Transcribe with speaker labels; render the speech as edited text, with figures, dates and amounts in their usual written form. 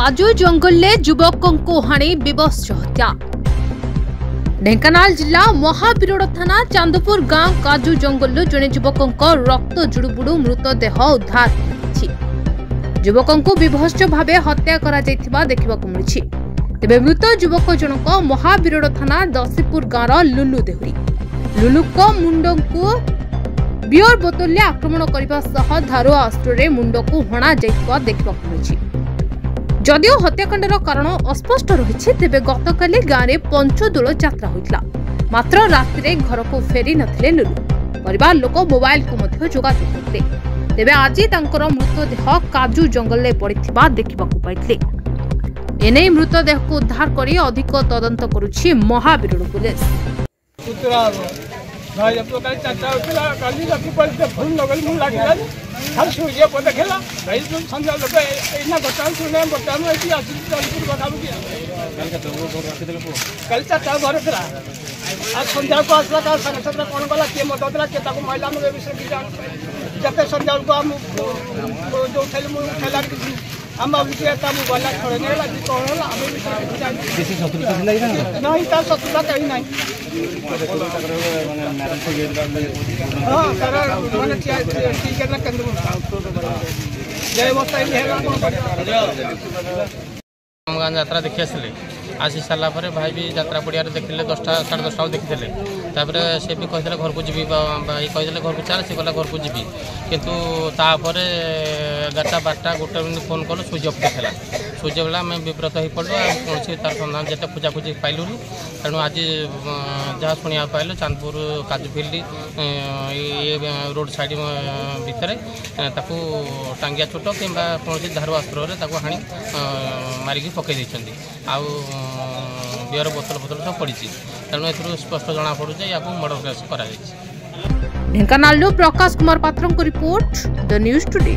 Speaker 1: काजू जंगल में युवकों को हाणी विवश हत्या। ढेंकानाल जिला महावीरोड थाना चांदपुर गांव काजू जंगल जड़े युवकों रक्त जुड़ुबुड़ू मृतदेह उद्धार होइछि। युवकों को विभत्स भावे हत्या करा जायथिबा देखिबाकु मिलिछि। तेबे मृत युवक जनक महावीरोड थाना दसीपुर गांव लुलु देहुरी। लुलु को मुंड को बियर बोतल आक्रमण करने सह धारुआ अस्त्र मुंड को हणा जायथिबा देखिबाकु मिलिछि। जदियो हत्याकांडर कारण अस्पष्ट रही तेबे गतकाली गाँव में पंचदोल यात्रा होइतला। मात्र राति घर को फेरी नथिले लुलु। परिवार लोक मोबाइल को मध्य जोगाजोग करते। तेबे आज तांकर मृतदेह काजू जंगल में पड़िथिबा देखिबाकु पाइथिले। एने मृतदेह को उद्धार करी अधिक तदंत करुछि महावीरोड पुलिस।
Speaker 2: भाई अब तो कल चाचा उठला काली राती पर फोन लगल मुंह लागिला हर सूर्य को देखला भाई तुम संजा लोग इना बताओ सुने बताओ ऐसी आसी चलपुर बताओ कि कल चाचा घर थला आज संजा को असला का संग संग कोन वाला के मत दला के ताको महिला में विषय की जान जते संजा को हम जो थैल मु थैला की हम अब के ता मु वाला छोड़ने लगी कोन हम किसी शत्रुता नहीं ना नहीं ता शत्रुता कहीं नहीं हां सर माने ठीक है ना कंद जय मस्ता ही है कौन
Speaker 3: हम गां यात्रा देखि आसले आसी सारा पर भाई भी यात्रा पड़िया देखिले 10टा 10:30 देखिले तापर से भी कहते घर को जी भाई कहते घर को चल से गला घर को जी किंतु तापर 11टा 12टा गोटे मिनट फोन कलु स्विच अफ देखला स्विच अफ आम विव्रत हो पड़ू कौन से तार सन्धान जिते खोजाखोजी पाइलु तेणु आज जहाँ शुणा पाइलु चांदपुर काजू फील्ड ये रोड साइड भितर ताकू टांगिया चोट कि कौन धारु अस्त्र हाणी मारिकी पकई आउ बियर बोतल बोतल सब पड़ी तेणु ए स्पष्ट जना पड़े या मर्डर केस कर।
Speaker 1: ढेंकानाल प्रकाश कुमार पात्र रिपोर्ट द न्यूज टुडे।